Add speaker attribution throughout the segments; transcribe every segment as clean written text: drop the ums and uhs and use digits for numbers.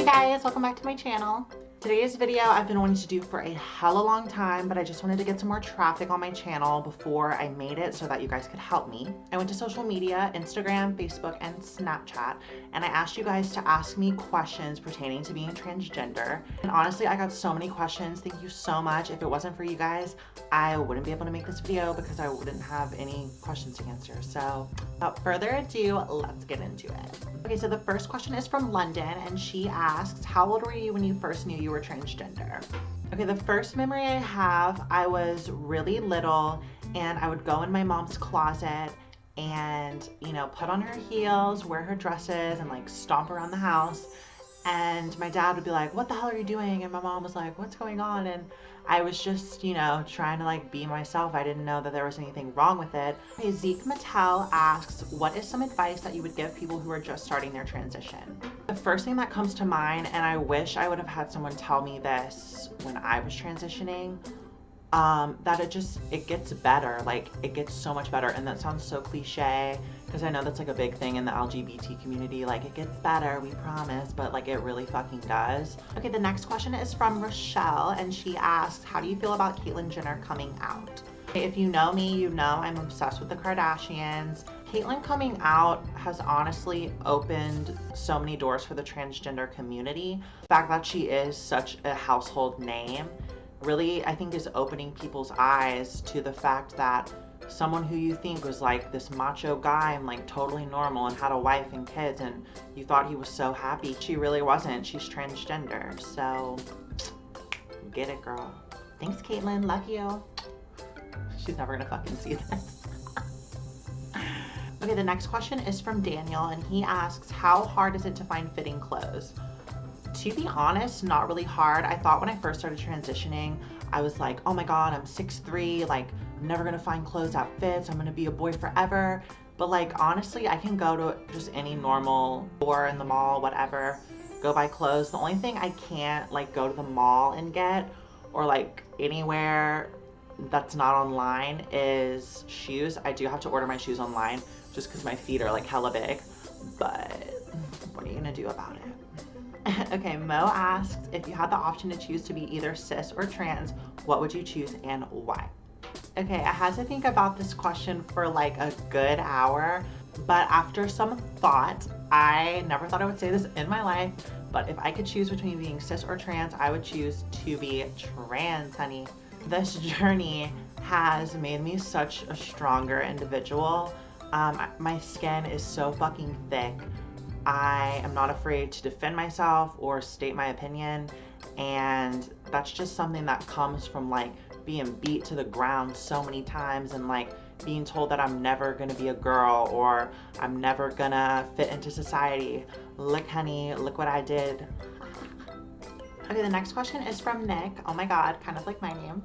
Speaker 1: guys, welcome back to my channel. Today's video I've been wanting to do for a hella long time, but I just wanted to get some more traffic on my channel before I made it so that you guys could help me. I went to social media, Instagram, Facebook, and Snapchat, and I asked you guys to ask me questions pertaining to being transgender. And honestly, I got so many questions. Thank you so much. If it wasn't for you guys, I wouldn't be able to make this video because I wouldn't have any questions to answer. So without further ado, let's get into it. Okay, so the first question is from London, and she asks, how old were you when you first knew you were transgender? Okay, the first memory I have, I was really little and I would go in my mom's closet and, you know, put on her heels, wear her dresses, and like stomp around the house. And my dad would be like, what the hell are you doing? And my mom was like, what's going on? And I was just, you know, trying to like be myself. I didn't know that there was anything wrong with it. Okay, Zeke Mattel asks, what is some advice that you would give people who are just starting their transition? The first thing that comes to mind, and I wish I would have had someone tell me this when I was transitioning, that it gets better. Like, it gets so much better. And that sounds so cliche because I know that's like a big thing in the LGBT community. Like, it gets better, we promise, but like it really fucking does. Okay, the next question is from Rochelle, and she asks, how do you feel about Caitlyn Jenner coming out? Okay, if you know me, you know I'm obsessed with the Kardashians. Caitlyn coming out has honestly opened so many doors for the transgender community. The fact that she is such a household name really, I think, is opening people's eyes to the fact that someone who you think was like this macho guy and like totally normal and had a wife and kids and you thought he was so happy, she really wasn't. She's transgender. So get it, girl. Thanks, Caitlyn. Love you. She's never gonna fucking see this. Okay, the next question is from Daniel, and he asks, how hard is it to find fitting clothes? To be honest, not really hard. I thought when I first started transitioning, I was like, oh my God, I'm 6'3", like I'm never gonna find clothes that fits. I'm gonna be a boy forever. But like, honestly, I can go to just any normal store in the mall, whatever, go buy clothes. The only thing I can't like go to the mall and get, or like anywhere that's not online, is shoes. I do have to order my shoes online just because my feet are like hella big, but what are you gonna do about it? Okay, Mo asks, if you had the option to choose to be either cis or trans, what would you choose and why? Okay, I had to think about this question for like a good hour, but after some thought, I never thought I would say this in my life, but if I could choose between being cis or trans, I would choose to be trans, honey. This journey has made me such a stronger individual. My skin is so fucking thick. I am not afraid to defend myself or state my opinion, and that's just something that comes from like being beat to the ground so many times and like being told that I'm never gonna be a girl or I'm never gonna fit into society. Look, honey, look what I did. Okay, the next question is from Nick. Oh my God, kind of like my name.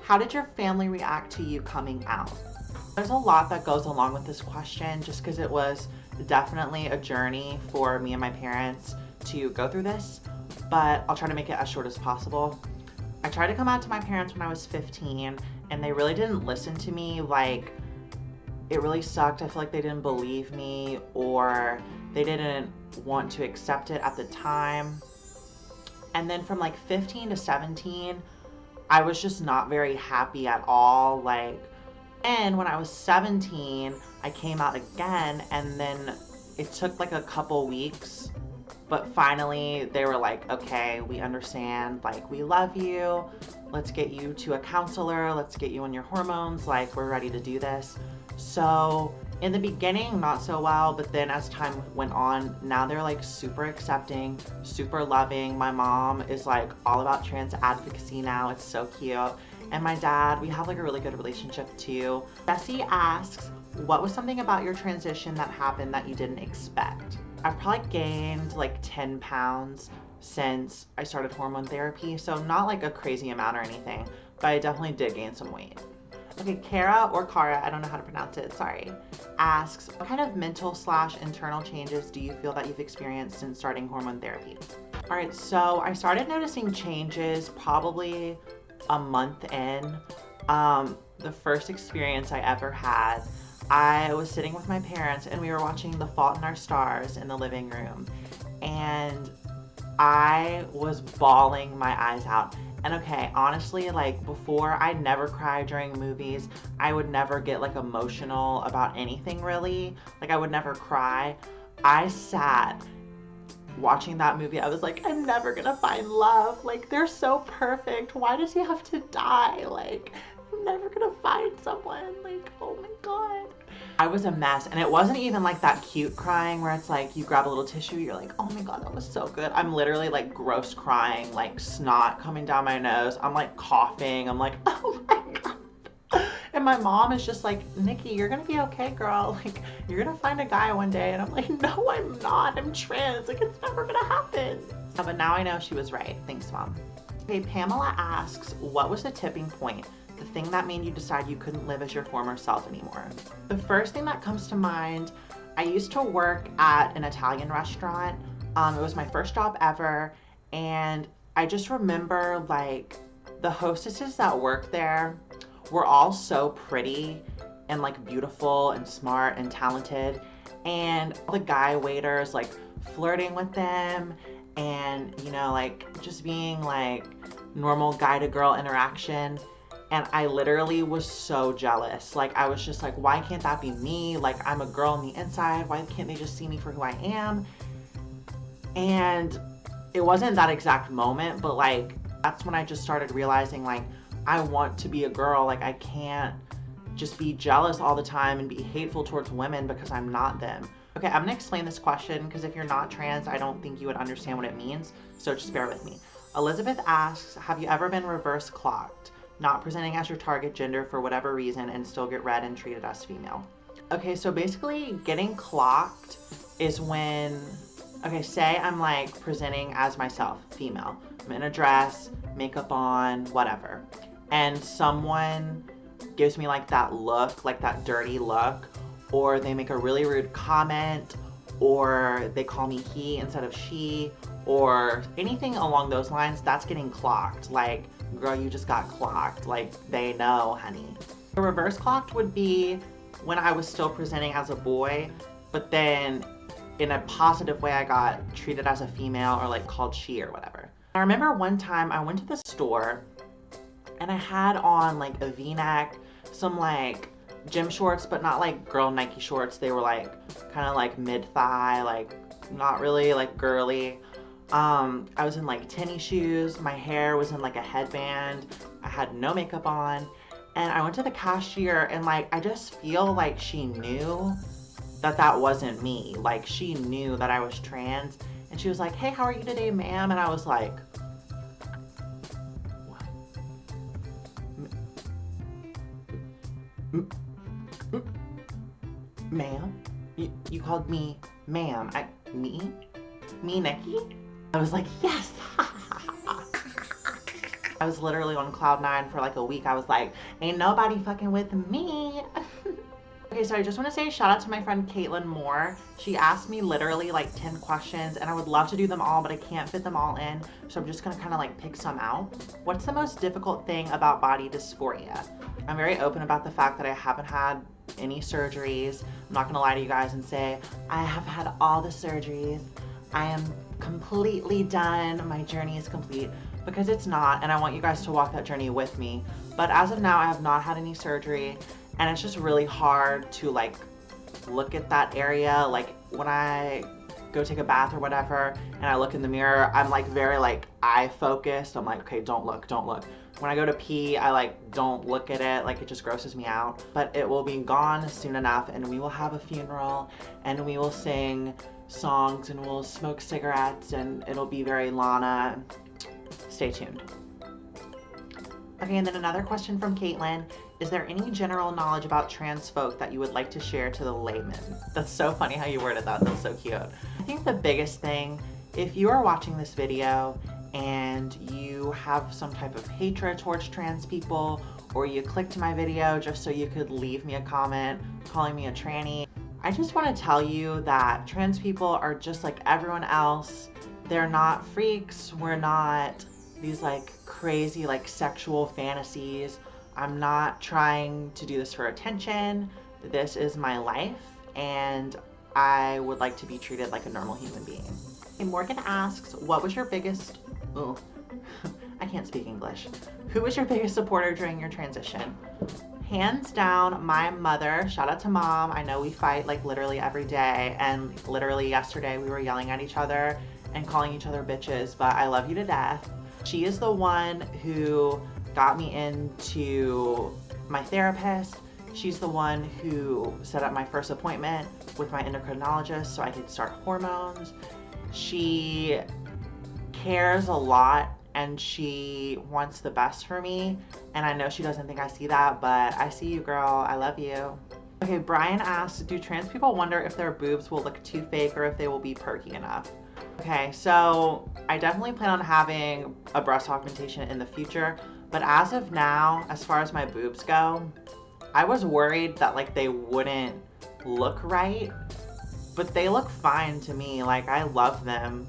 Speaker 1: How did your family react to you coming out? There's a lot that goes along with this question just because it was definitely a journey for me and my parents to go through this, but I'll try to make it as short as possible. I tried to come out to my parents when I was 15 and they really didn't listen to me. Like, it really sucked. I feel like they didn't believe me or they didn't want to accept it at the time. And then from like 15 to 17, I was just not very happy at all. Like, and when I was 17, I came out again, and then it took like a couple weeks, but finally they were like, okay, we understand, like, we love you, let's get you to a counselor, let's get you on your hormones, like, we're ready to do this. So in the beginning, not so well, but then as time went on, now they're like super accepting, super loving. My mom is like all about trans advocacy now. It's so cute. And my dad, we have like a really good relationship too. Bessie asks, what was something about your transition that happened that you didn't expect? I've probably gained like 10 pounds since I started hormone therapy. So not like a crazy amount or anything, but I definitely did gain some weight. Okay, Kara or Kara, I don't know how to pronounce it, sorry, asks, what kind of mental/internal changes do you feel that you've experienced since starting hormone therapy? All right, so I started noticing changes probably a month in. The first experience I ever had, I was sitting with my parents and we were watching The Fault in Our Stars in the living room. And I was bawling my eyes out. And okay, honestly, like before, I'd never cry during movies. I would never get like emotional about anything really. Like I would never cry. I sat watching that movie. I was like, I'm never gonna find love. Like they're so perfect. Why does he have to die? Like I'm never gonna find someone. Like, oh my God. I was a mess, and it wasn't even like that cute crying where it's like you grab a little tissue, you're like, oh my God, that was so good. I'm literally like gross crying, like snot coming down my nose. I'm like coughing. I'm like, oh my God. And my mom is just like, Nikki, you're gonna be okay, girl. Like, you're gonna find a guy one day. And I'm like, no, I'm not. I'm trans. Like, it's never gonna happen. But now I know she was right. Thanks, Mom. Okay, Pamela asks, what was the tipping point? The thing that made you decide you couldn't live as your former self anymore? The first thing that comes to mind, I used to work at an Italian restaurant. It was my first job ever. And I just remember like the hostesses that worked there were all so pretty and like beautiful and smart and talented. And the guy waiters like flirting with them and, you know, like just being like normal guy to girl interaction. And I literally was so jealous. Like, I was just like, why can't that be me? Like, I'm a girl on the inside. Why can't they just see me for who I am? And it wasn't that exact moment, but like, that's when I just started realizing, like, I want to be a girl. Like, I can't just be jealous all the time and be hateful towards women because I'm not them. Okay, I'm gonna explain this question because if you're not trans, I don't think you would understand what it means. So just bear with me. Elizabeth asks, have you ever been reverse clocked? Not presenting as your target gender for whatever reason and still get read and treated as female. Okay, so basically getting clocked is when, okay, say I'm like presenting as myself, female. I'm in a dress, makeup on, whatever. And someone gives me like that look, like that dirty look, or they make a really rude comment, or they call me he instead of she, or anything along those lines, that's getting clocked. Like, girl, you just got clocked. Like, they know, honey. The reverse clocked would be when I was still presenting as a boy, but then in a positive way, I got treated as a female or like called she or whatever. I remember one time I went to the store and I had on like a v-neck, some like gym shorts, but not like girl Nike shorts. They were like kind of like mid-thigh, like not really like girly. I was in like tennis shoes, my hair was in like a headband, I had no makeup on, and I went to the cashier and like I just feel like she knew that that wasn't me. Like she knew that I was trans, and she was like, hey, how are you today, ma'am? And I was like, what? Ma'am? You called me ma'am? Me, Nikki? I was like, yes. I was literally on cloud 9 for like a week. I was like, ain't nobody fucking with me. Okay, so I just want to say shout out to my friend Caitlyn Moore. She asked me literally like 10 questions and I would love to do them all, but I can't fit them all in. So I'm just gonna kind of like pick some out. What's the most difficult thing about body dysphoria? I'm very open about the fact that I haven't had any surgeries. I'm not gonna lie to you guys and say I have had all the surgeries. I am completely done. My journey is complete, because it's not, and I want you guys to walk that journey with me. But as of now, I have not had any surgery, and it's just really hard to like look at that area. Like when I go take a bath or whatever and I look in the mirror, I'm like very like eye focused. I'm like, okay, don't look. When I go to pee, I like don't look at it. Like it just grosses me out. But it will be gone soon enough, and we will have a funeral and we will sing songs and we'll smoke cigarettes and it'll be very Lana. Stay tuned. Okay, and then another question from Caitlin. Is there any general knowledge about trans folk that you would like to share to the layman? That's so funny how you worded that. That's so cute. I think the biggest thing, if you are watching this video and you have some type of hatred towards trans people, or you clicked my video just so you could leave me a comment calling me a tranny, I just want to tell you that trans people are just like everyone else. They're not freaks. We're not these like crazy like sexual fantasies. I'm not trying to do this for attention. This is my life, and I would like to be treated like a normal human being. Okay, Morgan asks, what was your biggest, oh, I can't speak English. Who was your biggest supporter during your transition? Hands down, my mother. Shout out to mom. I know we fight like literally every day, and literally yesterday we were yelling at each other and calling each other bitches, but I love you to death. She is the one who got me into my therapist. She's the one who set up my first appointment with my endocrinologist so I could start hormones. She cares a lot and she wants the best for me. And I know she doesn't think I see that, but I see you, girl. I love you. Okay, Brian asks, do trans people wonder if their boobs will look too fake or if they will be perky enough? Okay, so I definitely plan on having a breast augmentation in the future, but as of now, as far as my boobs go, I was worried that like they wouldn't look right, but they look fine to me. Like, I love them.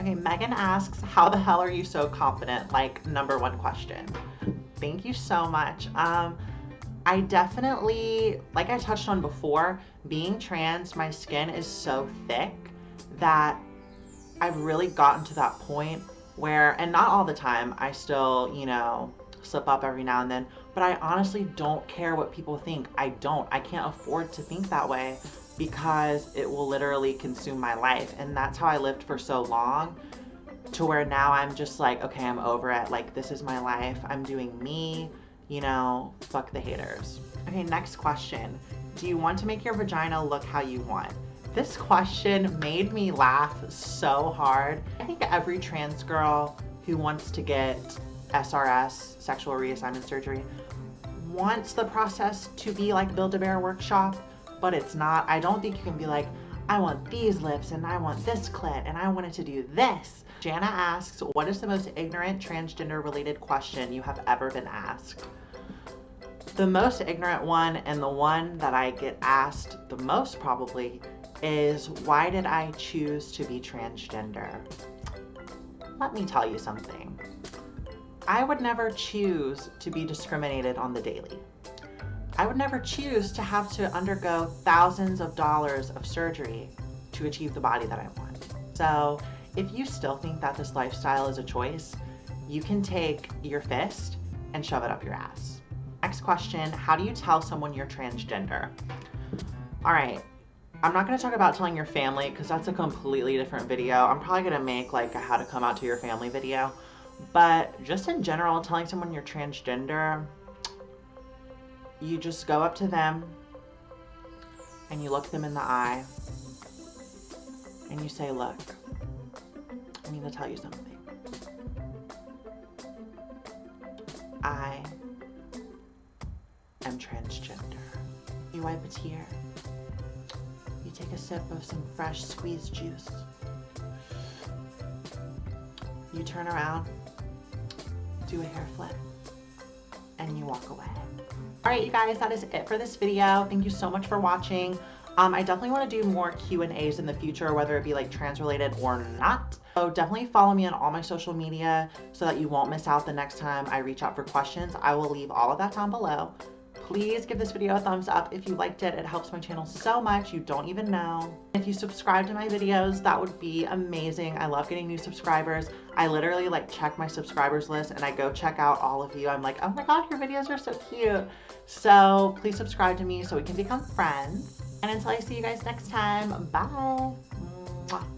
Speaker 1: Okay, Megan asks, how the hell are you so confident? Like, #1 question. Thank you so much. I definitely, like I touched on before, being trans, my skin is so thick that I've really gotten to that point where, and not all the time, I still, you know, slip up every now and then, but I honestly don't care what people think. I can't afford to think that way because it will literally consume my life. And that's how I lived for so long, to where now I'm just like, okay, I'm over it. Like, this is my life. I'm doing me, you know, fuck the haters. Okay, next question. Do you want to make your vagina look how you want? This question made me laugh so hard. I think every trans girl who wants to get SRS, sexual reassignment surgery, wants the process to be like Build-A-Bear workshop, but it's not. I don't think you can be like, I want these lips and I want this clit and I want it to do this. Jana asks, what is the most ignorant transgender related question you have ever been asked? The most ignorant one, and the one that I get asked the most probably, is why did I choose to be transgender? Let me tell you something. I would never choose to be discriminated on the daily. I would never choose to have to undergo thousands of dollars of surgery to achieve the body that I want. So if you still think that this lifestyle is a choice, you can take your fist and shove it up your ass. Next question, how do you tell someone you're transgender? All right, I'm not gonna talk about telling your family because that's a completely different video. I'm probably gonna make like a how to come out to your family video. But just in general, telling someone you're transgender, you just go up to them and you look them in the eye and you say, look, I need to tell you something. I am transgender. You wipe a tear. You take a sip of some fresh squeezed juice. You turn around, do a hair flip, and you walk away. All right, you guys, that is it for this video. Thank you so much for watching. I definitely want to do more Q&As in the future, whether it be like trans related or not. So definitely follow me on all my social media so that you won't miss out the next time I reach out for questions. I will leave all of that down below. Please give this video a thumbs up if you liked it. It helps my channel so much, you don't even know. If you subscribe to my videos, that would be amazing. I love getting new subscribers. I literally like check my subscribers list and I go check out all of you. I'm like, oh my God, your videos are so cute. So please subscribe to me so we can become friends. And until I see you guys next time, bye. Mwah.